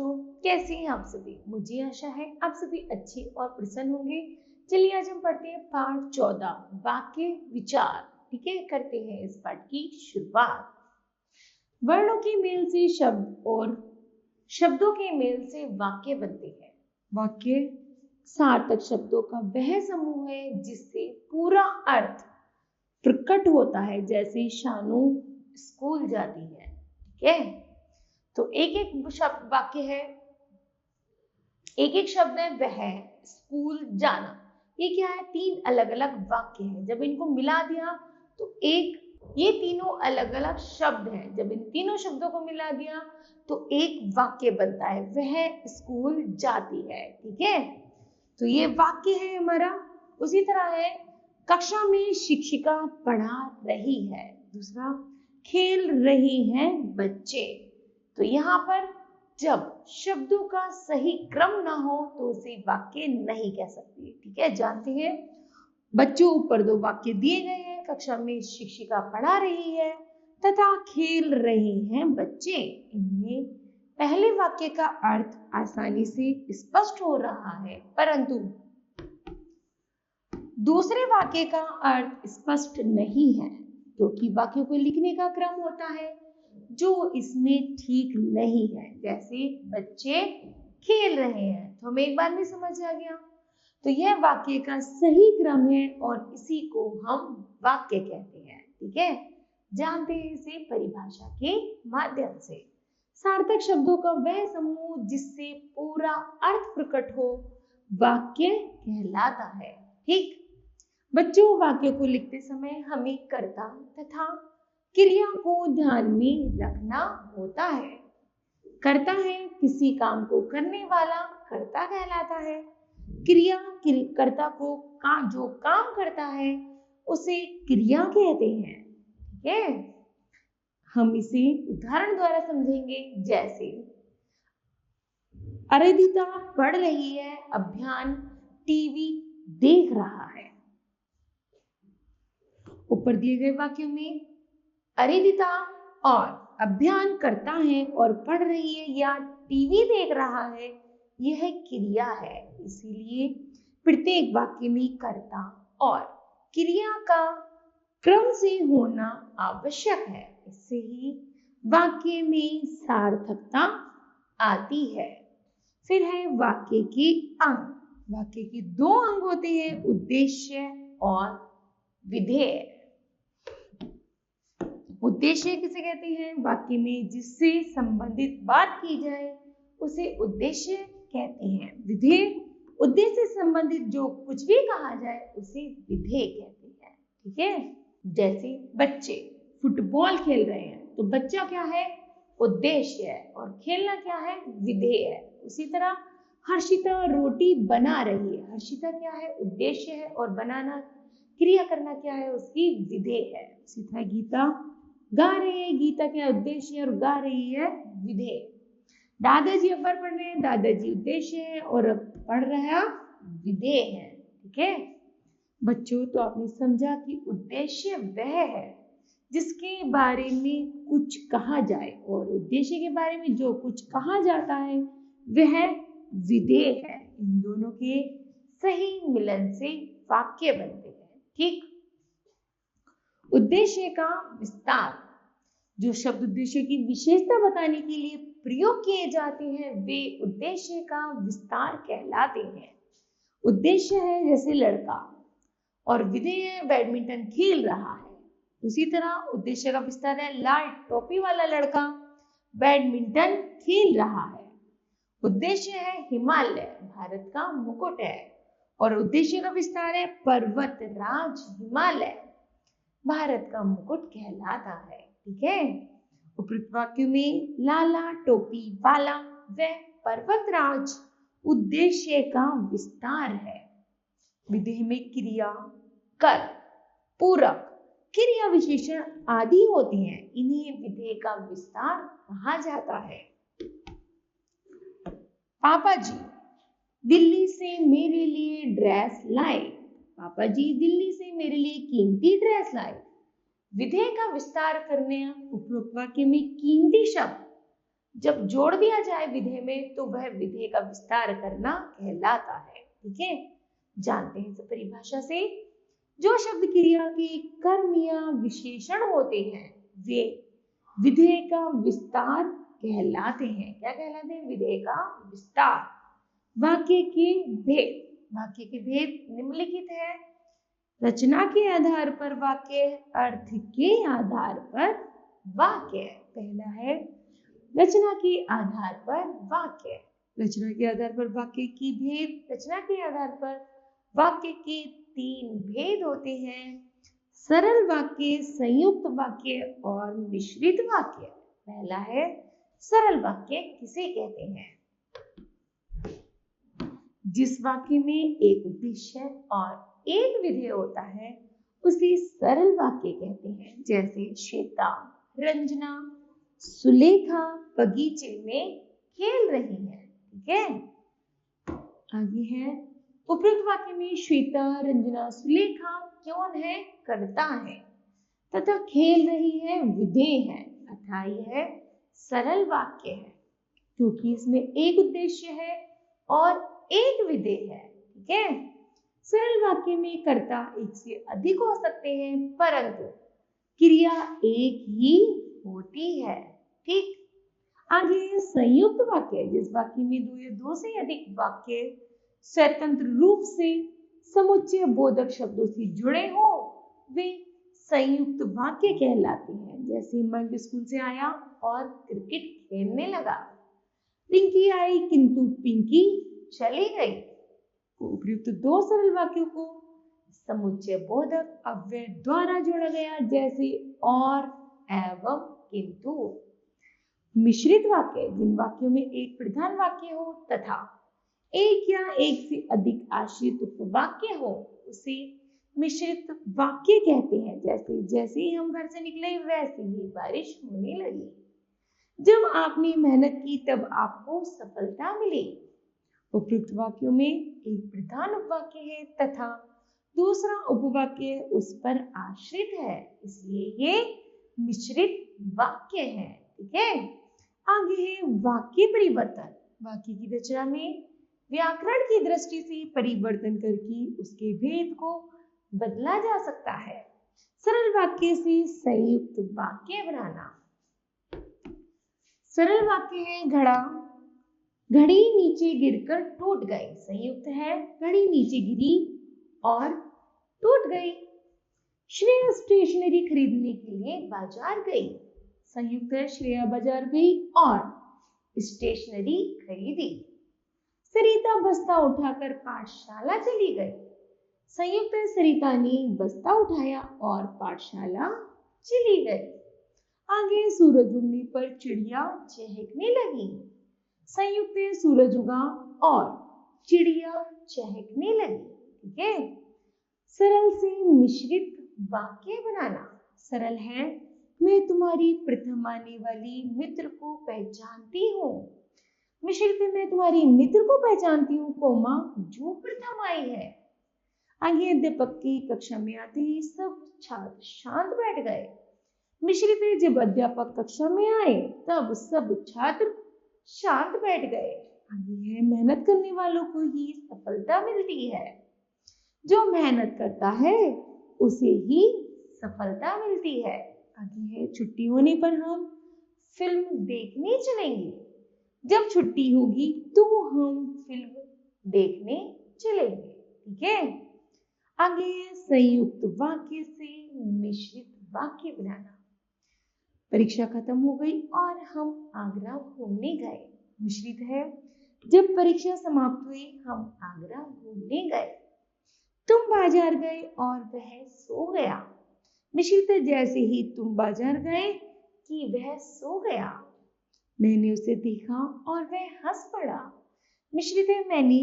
बच्चों, कैसे हैं आप सभी। मुझे आशा है आप सभी अच्छे और प्रसन्न होंगे। चलिए आज हम पढ़ते हैं पाठ 14 वाक्य विचार। ठीक है, करते हैं इस पाठ की शुरुआत। वर्णों के मेल से शब्द और शब्दों के मेल से वाक्य बनते हैं। वाक्य सार्थक शब्दों का वह समूह है जिससे पूरा अर्थ प्रकट होता है, जैसे शानू स्कूल जाती है। ठीक है, तो एक एक शब्द वाक्य है, एक एक शब्द है वह स्कूल जाना। ये क्या है, तीन अलग अलग वाक्य हैं। जब इनको मिला दिया तो एक, ये तीनों अलग अलग शब्द हैं। जब इन तीनों शब्दों को मिला दिया तो एक वाक्य बनता है, वह स्कूल जाती है। ठीक है, तो ये वाक्य है हमारा। उसी तरह है कक्षा में शिक्षिका पढ़ा रही है। दूसरा, खेल रही हैं बच्चे। तो यहाँ पर जब शब्दों का सही क्रम ना हो तो उसे वाक्य नहीं कह सकते। ठीक है, जानते हैं बच्चों, ऊपर दो वाक्य दिए गए हैं। कक्षा में शिक्षिका पढ़ा रही है तथा खेल रहे हैं बच्चे। इनमें पहले वाक्य का अर्थ आसानी से स्पष्ट हो रहा है, परंतु दूसरे वाक्य का अर्थ स्पष्ट नहीं है, क्योंकि वाक्यों को लिखने का क्रम होता है जो इसमें ठीक नहीं है। जैसे बच्चे खेल रहे हैं, तो हमें एक बार में समझ आ गया। तो यह वाक्य का सही क्रम है और इसी को हम वाक्य कहते हैं। ठीक है, जानते हैं इसे परिभाषा के माध्यम से। सार्थक शब्दों का वह समूह जिससे पूरा अर्थ प्रकट हो वाक्य कहलाता है। ठीक, बच्चों, वाक्य को लिखते समय हमें कर्ता तथा क्रिया को ध्यान में रखना होता है। कर्ता है किसी काम को करने वाला, कर्ता कहलाता है। क्रिया कर्ता को जो काम करता है उसे क्रिया कहते हैं। ठीक है, हम इसे उदाहरण द्वारा समझेंगे। जैसे अरिदिता पढ़ रही है, अभियान टीवी देख रहा है। ऊपर दिए गए वाक्यों में अरिदिता और अभियान करता है और पढ़ रही है या टीवी देख रहा है, यह क्रिया है। इसीलिए प्रत्येक वाक्य में कर्ता और क्रिया का क्रम से होना आवश्यक है। इससे ही वाक्य में सार्थकता आती है। फिर है वाक्य के अंग। वाक्य के दो अंग होते हैं, उद्देश्य और विधेय। उद्देश्य किसे कहते हैं, वाक्य में जिससे संबंधित बात की जाए उसे उद्देश्य कहते हैं। विधेय, उद्देश्य से संबंधित जो कुछ भी कहा जाए उसे विधेय कहते हैं। ठीक है, जैसे बच्चे फुटबॉल खेल रहे हैं, तो बच्चा क्या है, उद्देश्य है, और खेलना क्या है, विधेय है। उसी तरह हर्षिता रोटी बना रही है, हर्षिता क्या है, उद्देश्य है, और बनाना क्रिया करना क्या है, उसकी विधेय है। उसी तरह गीता गा रही है, गीता क्या उद्देश्य है और गा रही है विधेय। दादाजी अखबार पढ़ रहे हैं, दादाजी उद्देश्य है और पढ़ रहा विधेय है। ठीक है बच्चों, तो आपने समझा कि उद्देश्य वह है जिसके बारे में कुछ कहा जाए और उद्देश्य के बारे में जो कुछ कहा जाता है वह विधेय है। इन दोनों के सही मिलन से वाक्य बनते हैं। ठीक, उद्देश्य का विस्तार। जो शब्द उद्देश्य की विशेषता बताने के लिए प्रयोग किए जाते हैं वे उद्देश्य का विस्तार कहलाते हैं। उद्देश्य है जैसे लड़का, और विधेय बैडमिंटन खेल रहा है। उसी तरह उद्देश्य का विस्तार है लाल टोपी वाला लड़का बैडमिंटन खेल रहा है। उद्देश्य है हिमालय भारत का मुकुट है, और उद्देश्य का विस्तार है पर्वत राज हिमालय भारत का मुकुट कहलाता है। ठीक है, उपयुक्त वाक्य में लाला टोपी वाला व पर्वतराज उद्देश्य का विस्तार है। विधेय में क्रिया, कर, पूरक, क्रिया विशेषण आदि होती हैं। इन्हें विधेय का विस्तार कहा जाता है। पापा जी दिल्ली से मेरे लिए ड्रेस लाए। पापा जी दिल्ली से मेरे लिए कीमती ड्रेस लाए। विधेय का विस्तार करने उपरोक्त वाक्य में कीमती शब्द जब जोड़ दिया जाए विधेय में तो वह विधेय का विस्तार करना कहलाता है। ठीक है, जानते हैं इस परिभाषा से। जो शब्द क्रिया के कर्म या विशेषण होते हैं वे विधेय का विस्तार कहलाते हैं। क्या कहलाते हैं? विधेय का विस्तार। वाक्य के भेद। वाक्य के भेद निम्नलिखित है। रचना के आधार पर वाक्य, अर्थ के आधार पर वाक्य। पहला है रचना के आधार पर वाक्य। रचना के आधार पर वाक्य की भेद। रचना के आधार पर वाक्य के 3 भेद होते हैं। सरल वाक्य, संयुक्त वाक्य और मिश्रित वाक्य। पहला है सरल वाक्य किसे कहते हैं? जिस वाक्य में एक उद्देश्य और एक विधेय होता है उसे सरल वाक्य कहते हैं। जैसे श्वेता, रंजना, सुलेखा बगीचे में खेल रही है। ठीक है, आगे है उपयुक्त वाक्य में श्वेता, रंजना, सुलेखा कौन है? कर्ता है, तथा खेल रही है विधेय है, अतः यह सरल वाक्य है क्योंकि इसमें एक उद्देश्य है और एक विधेय है। ठीक है, सरल वाक्य में कर्ता एक से अधिक हो सकते हैं परंतु क्रिया एक ही होती है। ठीक, आगे संयुक्त वाक्य, जिस वाक्य में 2 या 2 से अधिक वाक्य स्वतंत्र रूप से समुच्चय बोधक शब्दों से जुड़े हो वे संयुक्त वाक्य कहलाते हैं। जैसे मंग स्कूल से आया और क्रिकेट खेलने लगा। रिंकी आई किंतु पिंकी चली गई। उपयुक्त 2 सरल वाक्यों को समुच्चय बोधक अव्यय द्वारा जोड़ा गया, जैसे और, एवं, किंतु। मिश्रित वाक्य, जिन वाक्यों में एक प्रधान वाक्य हो तथा एक या एक से अधिक आश्रित उपवाक्य हो उसे मिश्रित वाक्य कहते हैं। जैसे जैसे ही हम घर से निकले वैसे ही बारिश होने लगी। जब आपने मेहनत की तब आपको सफलता मिली। उपयुक्त वाक्यों में एक प्रधान उपवाक्य है तथा दूसरा उपवाक्य उस पर आश्रित है, इसलिए ये मिश्रित वाक्य है। ठीक है, आगे है वाक्य परिवर्तन। वाक्य की रचना में व्याकरण की दृष्टि से परिवर्तन करके उसके भेद को बदला जा सकता है। सरल वाक्य से संयुक्त वाक्य बनाना। सरल वाक्य है घड़ा, घड़ी नीचे गिरकर टूट गई। संयुक्त है घड़ी नीचे गिरी और टूट गई। श्रेया स्टेशनरी खरीदने के लिए बाजार गई। संयुक्त है श्रेया बाजार गई और स्टेशनरी खरीदी। सरिता बस्ता उठाकर पाठशाला चली गई। संयुक्त है सरिता ने बस्ता उठाया और पाठशाला चली गई। आगे सूरज उगने पर चिड़िया चहकने लगी। संयुक्त है सूरज उगा और चिड़िया चहकने लगी। ठीक है, सरल से मिश्रित वाक्य बनाना। सरल है मैं तुम्हारी प्रथम आने वाली मित्र को पहचानती हूँ। मिश्रित है मैं तुम्हारी मित्र को पहचानती हूँ कोमा जो प्रथम आई है। आगे अध्यापक की कक्षा में आते ही सब छात्र शांत बैठ गए। मिश्रित है जब अध्यापक कक्षा में आए तब सब छात्र शांत बैठ गए। आगे है मेहनत करने वालों को ही सफलता मिलती है। जो मेहनत करता है उसे ही सफलता मिलती है। आगे है छुट्टी होने पर हम फिल्म देखने चलेंगे। जब छुट्टी होगी तो हम फिल्म देखने चलेंगे। ठीक है, आगे संयुक्त वाक्य से मिश्रित वाक्य बनाना। परीक्षा खत्म हो गई और हम आगरा घूमने गए। मिश्रित है जब परीक्षा समाप्त हुई हम आगरा घूमने गए। तुम बाजार गए और वह सो गया। मिश्रित है जैसे ही तुम बाजार गए कि वह सो गया। मैंने उसे देखा और वह हंस पड़ा। मिश्रित है मैंने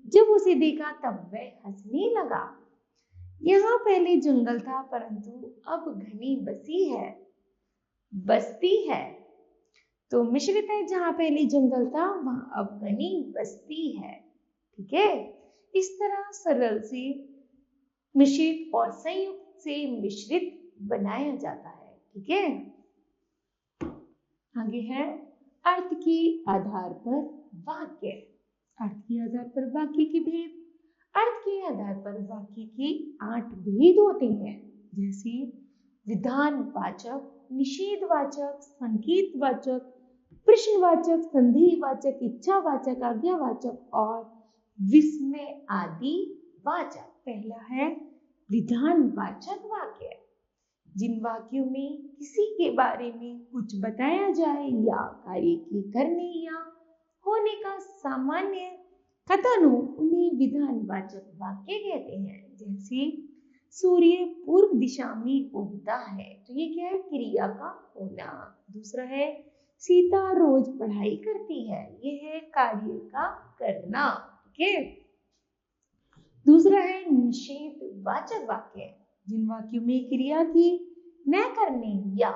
जब उसे देखा तब वह हंसने लगा। यहाँ पहले जंगल था परंतु अब घनी बस्ती है। तो मिश्रित है जहाँ पहले जंगल था वहाँ अब घनी बस्ती है। ठीक है, इस तरह सरल से मिश्रित और संयुक्त से मिश्रित बनाया जाता है। ठीक है, आगे है अर्थ के आधार पर वाक्य। अर्थ के आधार पर वाक्य के भेद। अर्थ के आधार पर वाक्य के 8 भेद होते हैं, जैसे विधानवाचक, निषेधवाचक, संकेतवाचक, प्रश्नवाचक, संदेहवाचक, इच्छावाचक, आज्ञावाचक और विस्मय आदि वाचक। पहला है विधानवाचक वाक्य। जिन वाक्यों में किसी के बारे में कुछ बताया जाए या कार्य के करने या होने का सामान्य कथन हो, उन्हें विधानवाचक वाक्य कहते हैं। जैसे सूर्य पूर्व दिशा में उगता है, तो ये क्या है? क्रिया का होना। दूसरा है सीता रोज पढ़ाई करती है, ये है कार्य का करना। ठीक है। दूसरा है निषेधवाचक वाक्य। जिन वाक्यों में क्रिया की न करने या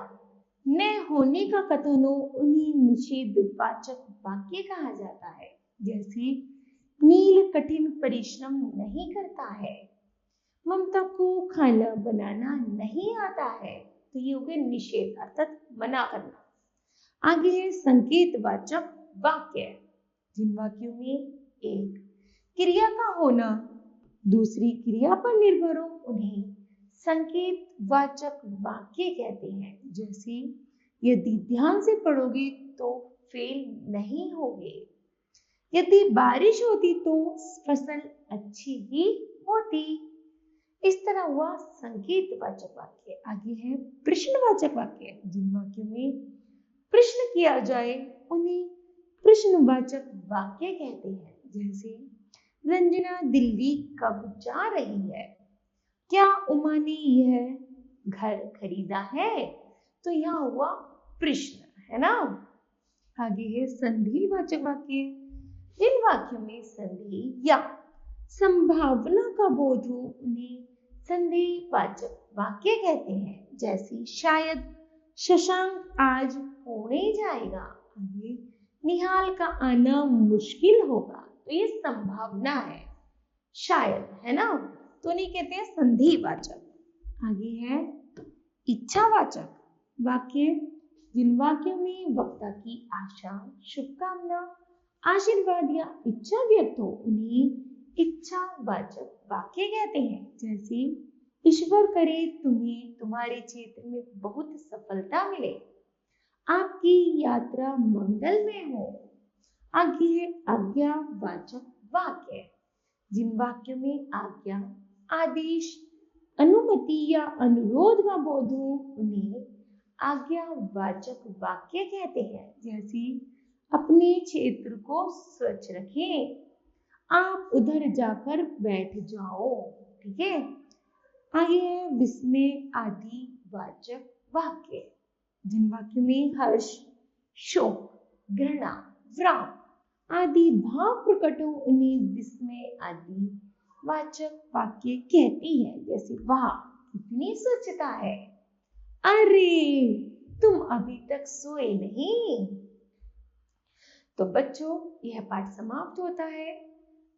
न होने का कथन हो, उन्हें निषेधवाचक वाक्य कहा जाता है। जैसे नील कठिन परिश्रम नहीं करता है, ममता को खाना बनाना नहीं आता है, तो ये हो गए निषेध अर्थात मना करना। आगे है संकेतवाचक वाक्य। जिन वाक्यों में एक क्रिया का होना दूसरी क्रिया पर निर्भर हो, उन्हें संकेतवाचक वाक्य कहते हैं। जैसे यदि ध्यान से पढ़ोगे तो फेल नहीं होगे, यदि बारिश होती तो फसल अच्छी ही होती। इस तरह हुआ संकेतवाचक वाक्य। आगे है प्रश्नवाचक वाक्य। जिन वाक्यों में प्रश्न किया जाए, उन्हें प्रश्नवाचक वाक्य कहते हैं। जैसे रंजना दिल्ली कब जा रही है, क्या उमा ने यह घर खरीदा है, तो यहाँ हुआ प्रश्न, है ना। आगे है संधिवाचक वाक्य। जिन वाक्यों में संधि या संभावना का बोध हो, उन्हें संधिवाचक वाक्य कहते हैं। जैसे शायद शशांक आज पुणे जाएगा, आगे निहाल का आना मुश्किल होगा, तो ये संभावना है, शायद, है ना, तो नहीं कहते हैं संधिवाचक। आगे है इच्छावाचक वाक्य। जिन वाक्यों में वक्ता की आशा, शुभकामना, आशीर्वाद या इच्छा व्यक्त हो, उन्हें इच्छावाचक वाक्य कहते हैं। जैसे ईश्वर करे तुम्हें तुम्हारे क्षेत्र में बहुत सफलता मिले, आपकी यात्रा मंगलमय हो। आगे है आज्ञावाचक वाक्य। जिन वाक्यों में आज्ञा, आदेश, अनुमति या अनुरोध का बोध हो, उन्हें आज्ञावाचक वाक्य कहते हैं। जैसे अपने क्षेत्र को स्वच्छ रखें, आप उधर जाकर बैठ जाओ। ठीक है। आगे है विस्मय आदि वाचक वाक्य। जिन वाक्यों में हर्ष, शोक, घृणा, विराम आदि भाव प्रकट हो, उन्हें विस्मय आदि वाचक वाक्य कहती है। जैसे वाह कितनी स्वच्छता है, अरे तुम अभी तक सोए नहीं। तो बच्चों, यह पाठ समाप्त होता है।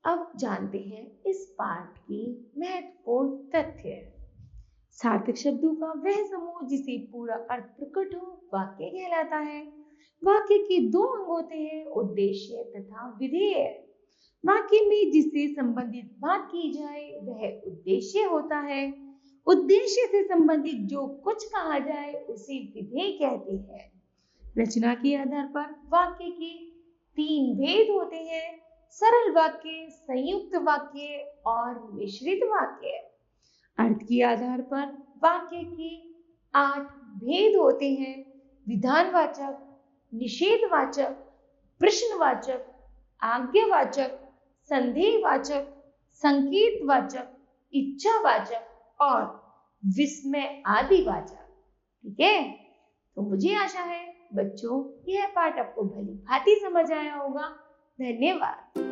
अब जानते हैं इस पाठ के महत्वपूर्ण तथ्य। सार्थक शब्दों का वह समूह जिसे पूरा अर्थ प्रकट हो वाक्य कहलाता है। वाक्य के दो अंग होते हैं, उद्देश्य तथा विधेय। वाक्य में जिससे संबंधित बात की जाए वह उद्देश्य होता है। उद्देश्य से संबंधित जो कुछ कहा जाए उसे विधेय कहते हैं। रचना के आधार पर वाक्य के 3 भेद होते हैं, सरल वाक्य, संयुक्त वाक्य और मिश्रित वाक्य। अर्थ के आधार पर वाक्य के 8 भेद होते हैं, विधानवाचक, निषेधवाचक, प्रश्नवाचक, आज्ञावाचक, संदेहवाचक, संकेतवाचक, इच्छावाचक और विस्मय आदि वाचक। ठीक है। तो मुझे आशा है बच्चों यह पाठ आपको भली भांति समझ आया होगा। धन्यवाद।